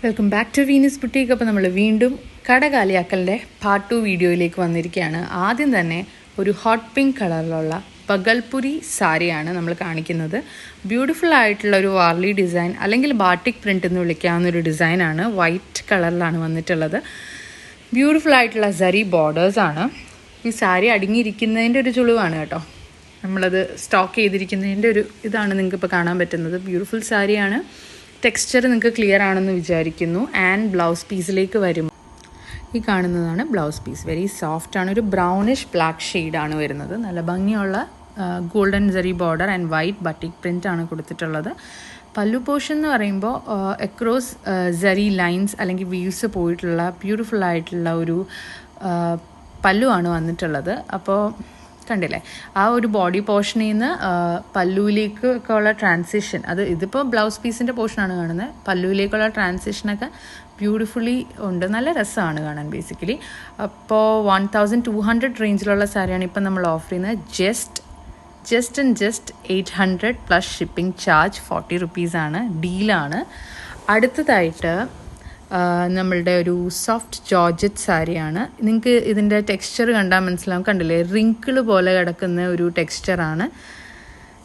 Welcome back to Venus boutique. അപ്പോൾ നമ്മൾ വീണ്ടും കട കാലിയാക്കലിൻ്റെ പാർട്ട് 2 വീഡിയോയിലേക്ക് വന്നിരിക്കുകയാണ്. ആദ്യം തന്നെ ഒരു ഹോട്ട് പിങ്ക് കളറിലുള്ള പഗൽപുരി സാരിയാണ് നമ്മൾ കാണിക്കുന്നത്. ബ്യൂട്ടിഫുൾ ആയിട്ടുള്ള ഒരു വാർലി ഡിസൈൻ അല്ലെങ്കിൽ ബാട്ടിക് പ്രിൻ്റ് എന്ന് വിളിക്കാവുന്ന ഒരു ഡിസൈനാണ്. വൈറ്റ് കളറിലാണ് വന്നിട്ടുള്ളത്. ബ്യൂട്ടിഫുൾ ആയിട്ടുള്ള സരി ബോർഡേഴ്സാണ്. ഈ സാരി അടങ്ങിയിരിക്കുന്നതിൻ്റെ ഒരു ചുളിവാണ് കേട്ടോ. നമ്മളത് സ്റ്റോക്ക് ചെയ്തിരിക്കുന്നതിൻ്റെ ഒരു ഇതാണ് നിങ്ങൾക്കിപ്പോൾ കാണാൻ പറ്റുന്നത്. ബ്യൂട്ടിഫുൾ സാരിയാണ്. ടെക്സ്ചർ നിങ്ങൾക്ക് ക്ലിയർ ആണെന്ന് വിചാരിക്കുന്നു. ആൻഡ് ബ്ലൗസ് പീസിലേക്ക് വരും. ഈ കാണുന്നതാണ് ബ്ലൗസ് പീസ്. വെരി സോഫ്റ്റ് ആണ്. ഒരു ബ്രൗണിഷ് ബ്ലാക്ക് ഷെയ്ഡാണ് വരുന്നത്. നല്ല ഭംഗിയുള്ള ഗോൾഡൻ സരി border and white batik print ആണ് കൊടുത്തിട്ടുള്ളത്. പല്ലു പോർഷൻ എന്ന് പറയുമ്പോൾ അക്രോസ് സരി ലൈൻസ് അല്ലെങ്കിൽ വീവ്സ് പോയിട്ടുള്ള ബ്യൂട്ടിഫുൾ ആയിട്ടുള്ള ഒരു പല്ലുവാണ് വന്നിട്ടുള്ളത്. അപ്പോൾ കണ്ടില്ലേ, ആ ഒരു ബോഡി പോർഷനിൽ നിന്ന് പല്ലുവിലേക്ക് ഒക്കെ ഉള്ള ട്രാൻസിഷൻ, ഇതിപ്പോൾ ബ്ലൗസ് പീസിൻ്റെ പോർഷനാണ് കാണുന്നത്. പല്ലുവിലേക്കുള്ള ട്രാൻസിഷനൊക്കെ ബ്യൂട്ടിഫുള്ളി ഉണ്ട്. നല്ല രസമാണ് കാണാൻ ബേസിക്കലി. അപ്പോൾ 1200 റേഞ്ചിലുള്ള സാരിയാണ് ഇപ്പം നമ്മൾ ഓഫർ ചെയ്യുന്നത്. ജസ്റ്റ് 800 പ്ലസ് ഷിപ്പിംഗ് ചാർജ് 40 റുപ്പീസാണ്. ഡീലാണ്. അടുത്തതായിട്ട് നമ്മളുടെ ഒരു സോഫ്റ്റ് ജോർജറ്റ് സാരിയാണ്. നിങ്ങൾക്ക് ഇതിൻ്റെ ടെക്സ്ചർ കണ്ടാൽ മനസ്സിലാവും. കണ്ടില്ലേ, റിങ്കിൾ പോലെ കിടക്കുന്ന ഒരു ടെക്സ്ചറാണ്.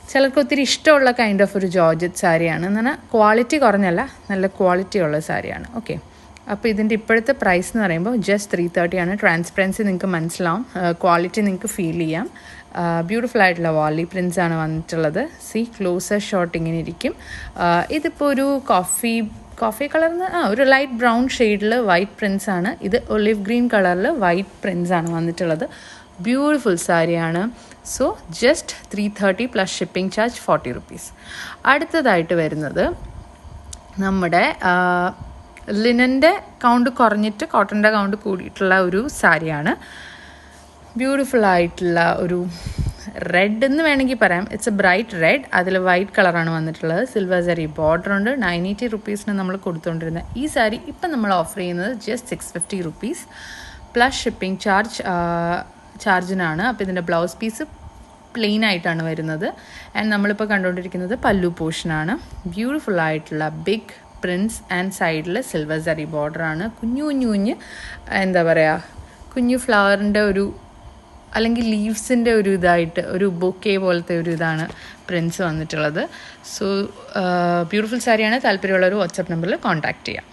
ചിലർക്ക് ഒത്തിരി ഇഷ്ടമുള്ള കൈൻഡ് ഓഫ് ഒരു ജോർജറ്റ് സാരിയാണ്. എന്ന് പറഞ്ഞാൽ ക്വാളിറ്റി കുറഞ്ഞല്ല, നല്ല ക്വാളിറ്റി ഉള്ള സാരിയാണ്. ഓക്കെ, അപ്പോൾ ഇതിൻ്റെ ഇപ്പോഴത്തെ പ്രൈസ് എന്ന് പറയുമ്പോൾ ജസ്റ്റ് 330 ആണ്. ട്രാൻസ്പെറൻസി നിങ്ങൾക്ക് മനസ്സിലാവും, ക്വാളിറ്റി നിങ്ങൾക്ക് ഫീൽ ചെയ്യാം. ബ്യൂട്ടിഫുൾ ആയിട്ടുള്ള വാർലി പ്രിൻസ് ആണ് വന്നിട്ടുള്ളത്. ക്ലോസർ ഷോട്ട് ഇങ്ങനെ ഇരിക്കും. ഇതിപ്പോൾ ഒരു കോഫി കളറിന് ഒരു ലൈറ്റ് ബ്രൗൺ ഷെയ്ഡിൽ വൈറ്റ് പ്രിൻസ് ആണ്. ഇത് ഒലിവ് ഗ്രീൻ കളറിൽ വൈറ്റ് പ്രിൻസ് ആണ് വന്നിട്ടുള്ളത്. ബ്യൂട്ടിഫുൾ സാരിയാണ്. So just 330 plus shipping charge 40 rupees. അടുത്തതായിട്ട് വരുന്നത് നമ്മുടെ ലിനൻ്റെ കൗണ്ട് കുറഞ്ഞിട്ട് കോട്ടൻ്റെ കൗണ്ട് കൂടിയിട്ടുള്ള ഒരു സാരിയാണ്. ബ്യൂട്ടിഫുൾ ആയിട്ടുള്ള ഒരു റെഡ് എന്ന് വേണമെങ്കിൽ പറയാം. It's A bright red. അതിൽ വൈറ്റ് കളറാണ് വന്നിട്ടുള്ളത്. സിൽവർ സരി ബോർഡർ ഉണ്ട്. 980 റുപ്പീസിന് നമ്മൾ കൊടുത്തുകൊണ്ടിരുന്നത് ഈ സാരി ഇപ്പം നമ്മൾ ഓഫർ ചെയ്യുന്നത് ജസ്റ്റ് 650 റുപ്പീസ് പ്ലസ് ഷിപ്പിംഗ് ചാർജിനാണ്. അപ്പോൾ ഇതിൻ്റെ ബ്ലൗസ് പീസ് പ്ലെയിൻ ആയിട്ടാണ് വരുന്നത്. ആൻഡ് നമ്മളിപ്പോൾ കണ്ടുകൊണ്ടിരിക്കുന്നത് പല്ലു പോർഷനാണ്. ബ്യൂട്ടിഫുൾ ആയിട്ടുള്ള ബിഗ് പ്രിൻസ് ആൻഡ് സൈഡിൽ സിൽവർ സരി ബോർഡറാണ്. കുഞ്ഞു എന്താ പറയുക, കുഞ്ഞു ഫ്ലവറിൻ്റെ ഒരു അല്ലെങ്കിൽ ലീവ്സിൻ്റെ ഒരു ഇതായിട്ട് ഒരു ബൊക്കെ പോലത്തെ ഒരു ഇതാണ് പ്രിൻസ് വന്നിട്ടുള്ളത്. സോ ബ്യൂട്ടിഫുൾ സാരിയാണ്. താല്പര്യമുള്ളവർ വാട്സപ്പ് നമ്പറിൽ കോൺടാക്റ്റ് ചെയ്യാം.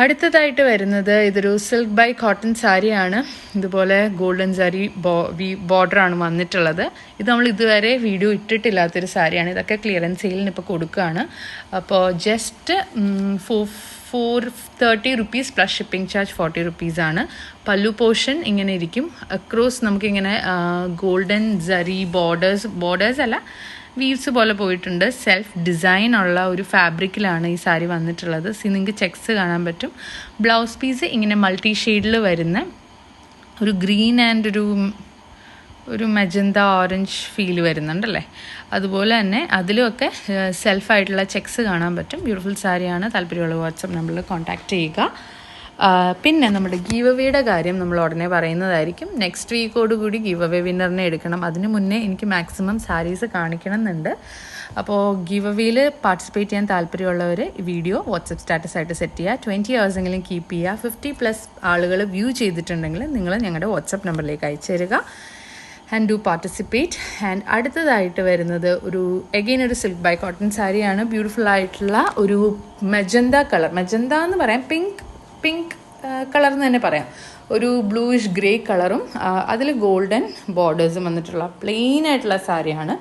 അടുത്തതായിട്ട് വരുന്നത് ഇതൊരു സിൽക്ക് ബൈ കോട്ടൺ സാരിയാണ്. ഇതുപോലെ ഗോൾഡൻ സാരി ബോർഡറാണ് വന്നിട്ടുള്ളത്. ഇത് നമ്മൾ ഇതുവരെ വീഡിയോ ഇട്ടിട്ടില്ലാത്തൊരു സാരിയാണ്. ഇതൊക്കെ ക്ലിയറൻസ് സെയിലിന് ഇപ്പോൾ കൊടുക്കുകയാണ്. അപ്പോൾ just 430 rupees plus shipping charge 40 റുപ്പീസാണ്. പല്ലു പോർഷൻ ഇങ്ങനെ ഇരിക്കും. അക്രോസ് നമുക്കിങ്ങനെ ഗോൾഡൻ സരി ബോർഡേഴ്സ് അല്ല, വീവ്സ് പോലെ പോയിട്ടുണ്ട്. സെൽഫ് ഡിസൈൻ ഉള്ള ഒരു ഫാബ്രിക്കിലാണ് ഈ സാരി വന്നിട്ടുള്ളത്. നിങ്ങൾക്ക് ചെക്സ് കാണാൻ പറ്റും. ബ്ലൗസ് പീസ് ഇങ്ങനെ മൾട്ടി ഷെയ്ഡിൽ വരുന്ന ഒരു ഗ്രീൻ ആൻഡ് ഒരു മജന്ത ഓറഞ്ച് ഫീൽ വരുന്നുണ്ടല്ലേ. അതുപോലെ തന്നെ അതിലുമൊക്കെ സെൽഫായിട്ടുള്ള ചെക്സ് കാണാൻ പറ്റും. ബ്യൂട്ടിഫുൾ സാരിയാണ്. താല്പര്യമുള്ള വാട്സപ്പ് നമ്പറിൽ കോൺടാക്റ്റ് ചെയ്യുക. പിന്നെ നമ്മുടെ ഗീവ് അവേയുടെ കാര്യം നമ്മൾ ഉടനെ പറയുന്നതായിരിക്കും. നെക്സ്റ്റ് വീക്കോടുകൂടി ഗീവ് അവേ വിന്നറിനെ എടുക്കണം. അതിന് മുന്നേ എനിക്ക് മാക്സിമം സാരീസ് കാണിക്കണം എന്നുണ്ട്. അപ്പോൾ ഗീവ് അവേയിൽ പാർട്ടിസിപ്പേറ്റ് ചെയ്യാൻ താല്പര്യമുള്ളവർ ഈ വീഡിയോ വാട്സപ്പ് സ്റ്റാറ്റസ് ആയിട്ട് സെറ്റ് ചെയ്യുക. 20 ഹവേഴ്സെങ്കിലും കീപ്പ് ചെയ്യുക. 50+ ആളുകൾ വ്യൂ ചെയ്തിട്ടുണ്ടെങ്കിൽ നിങ്ങൾ ഞങ്ങളുടെ വാട്സപ്പ് നമ്പറിലേക്ക് അയച്ചു തരിക. And do participate. ആൻഡ് അടുത്തതായിട്ട് വരുന്നത് ഒരു സിൽക്ക് ബൈ കോട്ടൺ സാരിയാണ്. ബ്യൂട്ടിഫുൾ ആയിട്ടുള്ള ഒരു മജന്ത എന്ന് പറയാം, പിങ്ക് കളർ എന്ന് തന്നെ പറയാം. ഒരു ബ്ലൂയിഷ് ഗ്രേ കളറും അതിൽ ഗോൾഡൻ ബോർഡേഴ്സും വന്നിട്ടുള്ള പ്ലെയിൻ ആയിട്ടുള്ള സാരിയാണ്.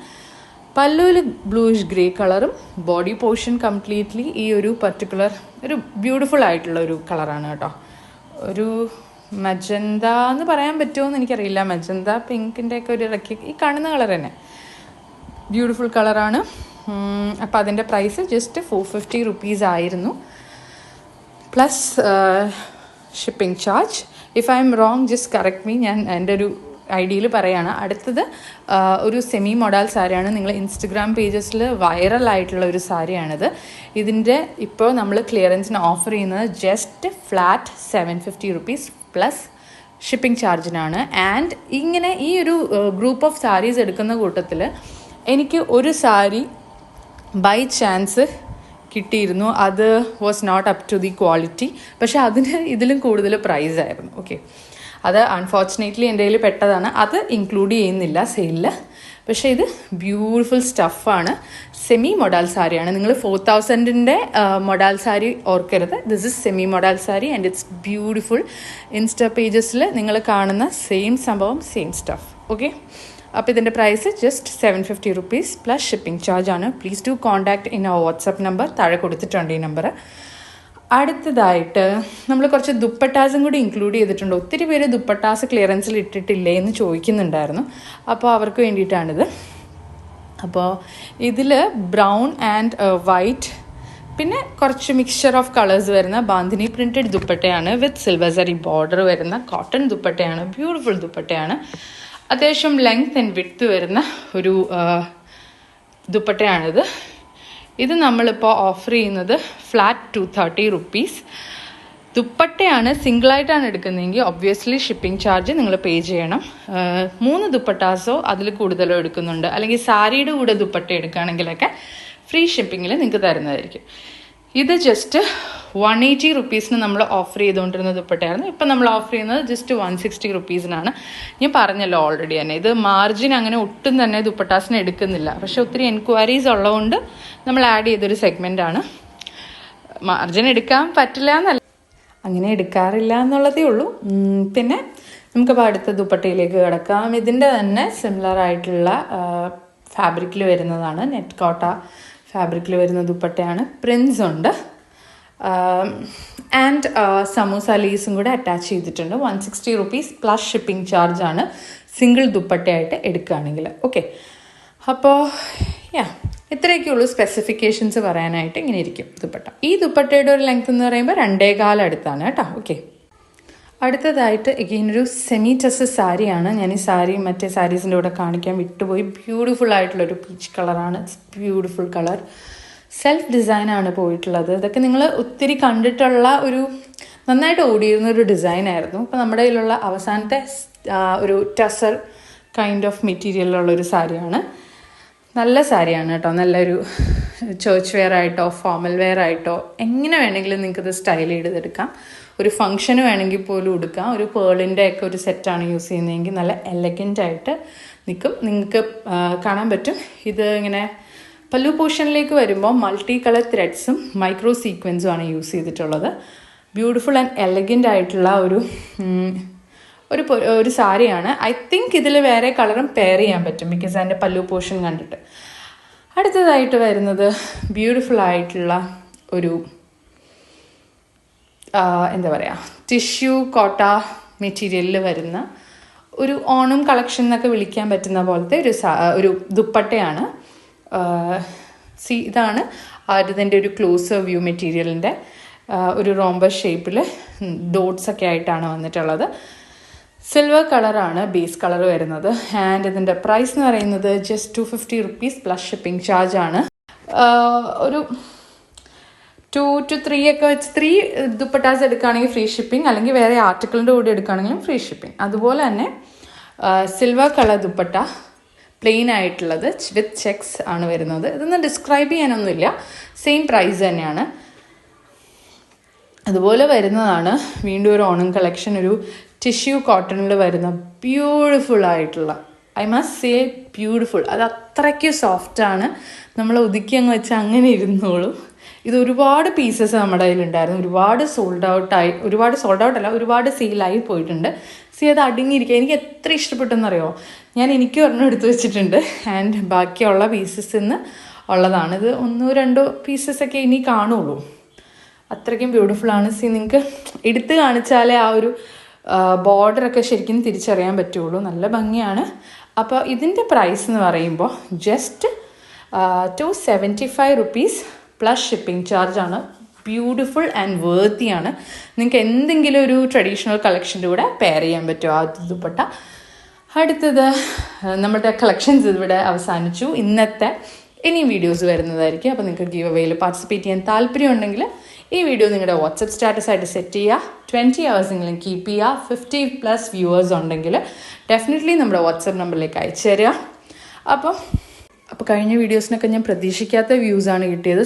പല്ലുവിൽ ബ്ലൂയിഷ് ഗ്രേ കളറും ബോഡി പോർഷൻ കംപ്ലീറ്റ്ലി ഈ ഒരു പർട്ടിക്കുലർ ഒരു ബ്യൂട്ടിഫുൾ ആയിട്ടുള്ള ഒരു കളറാണ് കേട്ടോ. ഒരു മജന്ത എന്ന് പറയാൻ പറ്റുമോ എന്ന് എനിക്കറിയില്ല. മജന്ത പിങ്കിൻ്റെ ഒക്കെ ഒരു ഇറക്കി ഈ കാണുന്ന കളർ തന്നെ ബ്യൂട്ടിഫുൾ കളറാണ്. അപ്പോൾ അതിൻ്റെ പ്രൈസ് ജസ്റ്റ് 450 റുപ്പീസ് ആയിരുന്നു plus shipping charge. If I M wrong just correct me. ഞാൻ എൻ്റെ ഒരു ഐഡിയയിൽ പറയുകയാണ്. അടുത്തത് ഒരു സെമി മൊഡാൽ സാരിയാണ്. നിങ്ങൾ ഇൻസ്റ്റഗ്രാം പേജസിൽ വൈറലായിട്ടുള്ള ഒരു സാരിയാണിത്. ഇതിൻ്റെ ഇപ്പോൾ നമ്മൾ ക്ലിയറൻസിന് ഓഫർ ചെയ്യുന്നത് just flat 750 rupees plus shipping ചാർജിനാണ്. ആൻഡ് ഇങ്ങനെ ഈ ഒരു ഗ്രൂപ്പ് ഓഫ് സാരീസ് എടുക്കുന്ന കൂട്ടത്തിൽ എനിക്ക് ഒരു സാരി ബൈ ചാൻസ് കിട്ടിയിരുന്നു. അത് was not up to the quality. പക്ഷേ അതിന് ഇതിലും കൂടുതൽ പ്രൈസ് ആയിരുന്നു. ഓക്കെ, അത് അൺഫോർച്ചുനേറ്റ്ലി എൻ്റെ കയ്യിൽ പെട്ടതാണ്. അത് ഇൻക്ലൂഡ് ചെയ്യുന്നില്ല സെയിലിൽ. പക്ഷേ ഇത് ബ്യൂട്ടിഫുൾ സ്റ്റഫാണ്. സെമി മൊഡാൽ സാരിയാണ്. നിങ്ങൾ 4000-ൻ്റെ മൊഡാൽ സാരി ഓർക്കരുത്. This is semi modal sari and it's beautiful. Insta പേജസിൽ നിങ്ങൾ കാണുന്ന സെയിം സംഭവം, സെയിം സ്റ്റഫ്. ഓക്കെ, അപ്പോൾ ഇതിൻ്റെ price just 750 rupees plus shipping charge ആണ്. Please do contact in our WhatsApp number. താഴെ കൊടുത്തിട്ടുണ്ട് ഈ നമ്പർ. അടുത്തതായിട്ട് നമ്മൾ കുറച്ച് ദുപ്പട്ടാസും കൂടി ഇൻക്ലൂഡ് ചെയ്തിട്ടുണ്ട്. ഒത്തിരി പേര് ദുപ്പട്ടാസ് ക്ലിയറൻസിൽ ഇട്ടിട്ടില്ലേ എന്ന് ചോദിക്കുന്നുണ്ടായിരുന്നു. അപ്പോൾ അവർക്ക് വേണ്ടിയിട്ടാണിത്. അപ്പോൾ ഇതിൽ ബ്രൗൺ ആൻഡ് വൈറ്റ്, പിന്നെ കുറച്ച് മിക്സ്ചർ ഓഫ് കളേഴ്സ് വരുന്ന ബാന്ധിനി പ്രിൻറ്റഡ് ദുപ്പട്ടയാണ്. വിത്ത് സിൽവർ സരി ബോർഡർ വരുന്ന കോട്ടൺ ദുപ്പട്ടയാണ്. ബ്യൂട്ടിഫുൾ ദുപ്പട്ടയാണ്. അത്യാവശ്യം ലെങ്ത് ആൻഡ് വിഡ്ത്ത് വരുന്ന ഒരു ദുപ്പട്ടയാണിത്. ഇത് നമ്മളിപ്പോൾ ഓഫർ ചെയ്യുന്നത് ഫ്ലാറ്റ് 230 rupees. ദുപ്പട്ടയാണ് സിംഗിളായിട്ടാണ് എടുക്കുന്നതെങ്കിൽ ഒബ്വിയസ്ലി ഷിപ്പിംഗ് ചാർജ് നിങ്ങൾ പേ ചെയ്യണം. 3 ദുപ്പട്ടാസോ അതിൽ കൂടുതലോ എടുക്കുന്നുണ്ട്, അല്ലെങ്കിൽ സാരിയുടെ കൂടെ ദുപ്പട്ട എടുക്കുകയാണെങ്കിലൊക്കെ ഫ്രീ ഷിപ്പിങ്ങിൽ നിങ്ങൾക്ക് തരുന്നതായിരിക്കും. ഇത് ജസ്റ്റ് 180 rupeesന് നമ്മൾ ഓഫർ ചെയ്തുകൊണ്ടിരുന്ന ദുപ്പട്ടയായിരുന്നു. ഇപ്പം നമ്മൾ ഓഫർ ചെയ്യുന്നത് ജസ്റ്റ് 160 rupeesനാണ്. ഞാൻ പറഞ്ഞല്ലോ ഓൾറെഡി തന്നെ, ഇത് മാർജിൻ അങ്ങനെ ഒട്ടും തന്നെ ദുപ്പട്ടാസിന് എടുക്കുന്നില്ല. പക്ഷെ ഒത്തിരി എൻക്വയറീസ് ഉള്ളതുകൊണ്ട് നമ്മൾ ആഡ് ചെയ്തൊരു സെഗ്മെൻ്റാണ്. മാർജിൻ എടുക്കാൻ പറ്റില്ല എന്നല്ല, അങ്ങനെ എടുക്കാറില്ല എന്നുള്ളതേ ഉള്ളൂ. പിന്നെ നമുക്കിപ്പോൾ അടുത്ത ദുപ്പട്ടയിലേക്ക് കിടക്കാം. ഇതിൻ്റെ തന്നെ സിമിലർ ആയിട്ടുള്ള ഫാബ്രിക്കിൽ വരുന്നതാണ്. നെറ്റ് കോട്ട ഫാബ്രിക്കിൽ വരുന്ന ദുപ്പട്ടയാണ്. പ്രിൻസ് ഉണ്ട് ആൻഡ് സമൂസ ലീസും കൂടെ അറ്റാച്ച് ചെയ്തിട്ടുണ്ട്. 160 rupees പ്ലസ് ഷിപ്പിംഗ് ചാർജാണ് സിംഗിൾ ദുപ്പട്ടയായിട്ട് എടുക്കുകയാണെങ്കിൽ. ഓക്കെ, അപ്പോൾ ഇത്രയൊക്കെ ഉള്ളൂ സ്പെസിഫിക്കേഷൻസ് പറയാനായിട്ട്. ഇങ്ങനെ ഇരിക്കും ദുപ്പട്ട. ഈ ദുപ്പട്ടയുടെ ഒരു ലെങ്ത് എന്ന് പറയുമ്പോൾ 2.25 അടുത്താണ് കേട്ടോ. ഓക്കെ, അടുത്തതായിട്ട് ഒരു സെമി ടസസ് സാരിയാണ്. ഞാൻ ഈ സാരി മറ്റേ സാരീസിൻ്റെ കൂടെ കാണിക്കാൻ വിട്ടുപോയി. ബ്യൂട്ടിഫുൾ ആയിട്ടുള്ളൊരു പീച്ച് കളറാണ്. It's beautiful colour. സെൽഫ് ഡിസൈനാണ് പോയിട്ടുള്ളത്. ഇതൊക്കെ നിങ്ങൾ ഒത്തിരി കണ്ടിട്ടുള്ള ഒരു നന്നായിട്ട് ഓടിയിരുന്ന ഒരു ഡിസൈനായിരുന്നു. ഇപ്പോൾ നമ്മുടെ കയ്യിലുള്ള അവസാനത്തെ ഒരു ടസർ കൈൻഡ് ഓഫ് മെറ്റീരിയലുള്ളൊരു സാരിയാണ്. നല്ല സാരിയാണ് കേട്ടോ. നല്ലൊരു ചേർച്ച് വെയർ ആയിട്ടോ ഫോർമൽ വെയർ ആയിട്ടോ എങ്ങനെ വേണമെങ്കിലും നിങ്ങൾക്കിത് സ്റ്റൈൽ ചെയ്തെടുക്കാം. ഒരു ഫംഗ്ഷന് വേണമെങ്കിൽ പോലും എടുക്കാം. ഒരു പേളിൻ്റെ ഒക്കെ ഒരു സെറ്റാണ് യൂസ് ചെയ്യുന്നതെങ്കിൽ നല്ല എലഗൻ്റ് ആയിട്ട് നിൽക്കും. നിങ്ങൾക്ക് കാണാൻ പറ്റും. ഇത് ഇങ്ങനെ പല്ലു പോർഷനിലേക്ക് വരുമ്പോൾ മൾട്ടി കളർ ത്രെഡ്സും മൈക്രോ സീക്വൻസും ആണ് യൂസ് ചെയ്തിട്ടുള്ളത്. ബ്യൂട്ടിഫുൾ ആൻഡ് എലഗൻ്റ് ആയിട്ടുള്ള ഒരു സാരിയാണ്. ഐ തിങ്ക് ഇതിൽ വേറെ കളറും പെയർ ചെയ്യാൻ പറ്റും ബിക്കോസ് അതിൻ്റെ പല്ലു പോർഷൻ കണ്ടിട്ട്. അടുത്തതായിട്ട് വരുന്നത് ബ്യൂട്ടിഫുൾ ആയിട്ടുള്ള ഒരു എന്താ പറയുക, ടിഷ്യൂ കോട്ട മെറ്റീരിയലിൽ വരുന്ന ഒരു ഓണം കളക്ഷൻ എന്നൊക്കെ വിളിക്കാൻ പറ്റുന്ന പോലത്തെ ഒരു ദുപ്പട്ടയാണ്. ഇതാണ് ഇതിൻ്റെ ഒരു ക്ലോസർ വ്യൂ മെറ്റീരിയലിൻ്റെ ഒരു റോംബസ് ഷേപ്പിൽ ഡോട്ട്സ് ഒക്കെ ആയിട്ടാണ് വന്നിട്ടുള്ളത്. സിൽവർ കളറാണ് ബേസ് കളർ വരുന്നത്. ആൻഡ് ഇതിൻ്റെ പ്രൈസ് എന്ന് പറയുന്നത് ജസ്റ്റ് 250 rupees പ്ലസ് ഷിപ്പിംഗ് ചാർജാണ്. ഒരു 2 to 3 ഒക്കെ വെച്ച് 3 ദുപ്പട്ടാസ് എടുക്കുകയാണെങ്കിൽ ഫ്രീ ഷിപ്പിംഗ്, അല്ലെങ്കിൽ വേറെ ആർട്ടിക്കിളിൻ്റെ കൂടെ എടുക്കുകയാണെങ്കിലും ഫ്രീ ഷിപ്പിംഗ്. അതുപോലെ തന്നെ സിൽവർ കളർ ദുപ്പട്ട പ്ലെയിൻ ആയിട്ടുള്ളത് വിത്ത് ചെക്സ് ആണ് വരുന്നത്. ഇതൊന്നും ഡിസ്ക്രൈബ് ചെയ്യാനൊന്നുമില്ല, സെയിം പ്രൈസ് തന്നെയാണ്. അതുപോലെ വരുന്നതാണ് വീണ്ടും ഒരു ഓണം കളക്ഷൻ, ഒരു ടിഷ്യൂ കോട്ടണിൽ വരുന്ന ബ്യൂട്ടിഫുൾ ആയിട്ടുള്ള, ഐ മസ്റ്റ് സേ ബ്യൂട്ടിഫുൾ. അത് അത്രയ്ക്ക് സോഫ്റ്റാണ്. നമ്മൾ ഒതുക്കി അങ്ങ് വെച്ചാൽ അങ്ങനെ ഇരുന്നോളും. ഇത് ഒരുപാട് പീസസ് നമ്മുടെ കയ്യിലുണ്ടായിരുന്നു. ഒരുപാട് സോൾഡ് ഔട്ട് അല്ല, ഒരുപാട് സെയിലായി പോയിട്ടുണ്ട്. അത് അടങ്ങിയിരിക്കുക. എനിക്ക് എത്ര ഇഷ്ടപ്പെട്ടെന്നറിയോ, ഞാൻ എനിക്ക് ഒരെണ്ണം എടുത്ത് വെച്ചിട്ടുണ്ട്. ആൻഡ് ബാക്കിയുള്ള പീസസിൽ നിന്ന് ഉള്ളതാണ്. ഇത് 1-2 പീസസൊക്കെ ഇനി കാണുള്ളൂ. അത്രയ്ക്കും ബ്യൂട്ടിഫുള്ളാണ്. നിങ്ങൾക്ക് എടുത്ത് കാണിച്ചാലേ ആ ഒരു ബോർഡറൊക്കെ ശരിക്കും തിരിച്ചറിയാൻ പറ്റുള്ളൂ. നല്ല ഭംഗിയാണ്. അപ്പോൾ ഇതിൻ്റെ പ്രൈസ് എന്ന് പറയുമ്പോൾ ജസ്റ്റ് 275 rupees പ്ലസ് ഷിപ്പിംഗ് ചാർജാണ്. ബ്യൂട്ടിഫുൾ ആൻഡ് വേർത്തിയാണ്. നിങ്ങൾക്ക് എന്തെങ്കിലും ഒരു ട്രഡീഷണൽ കളക്ഷൻ്റെ കൂടെ പെയർ ചെയ്യാൻ പറ്റുമോ ആ ദുപ്പട്ട. അടുത്തത് നമ്മുടെ കളക്ഷൻസ് ഇവിടെ അവസാനിച്ചു. ഇന്നത്തെ ഇനി വീഡിയോസ് വരുന്നതായിരിക്കും. അപ്പോൾ നിങ്ങൾക്ക് ഗീവ് അവേയിൽ പാർട്ടിസിപ്പേറ്റ് ചെയ്യാൻ താല്പര്യമുണ്ടെങ്കിൽ ഈ വീഡിയോ നിങ്ങളുടെ വാട്സപ്പ് സ്റ്റാറ്റസ് ആയിട്ട് സെറ്റ് ചെയ്യുക. 20 hours എങ്കിലും കീപ്പ് ചെയ്യുക. 50+ വ്യൂവേഴ്സ് ഉണ്ടെങ്കിൽ ഡെഫിനറ്റ്ലി നമ്മുടെ വാട്സപ്പ് നമ്പറിലേക്ക് അയച്ചു തരിക. അപ്പോൾ കഴിഞ്ഞ വീഡിയോസിനൊക്കെ ഞാൻ പ്രതീക്ഷിക്കാത്ത വ്യൂസാണ് കിട്ടിയത്.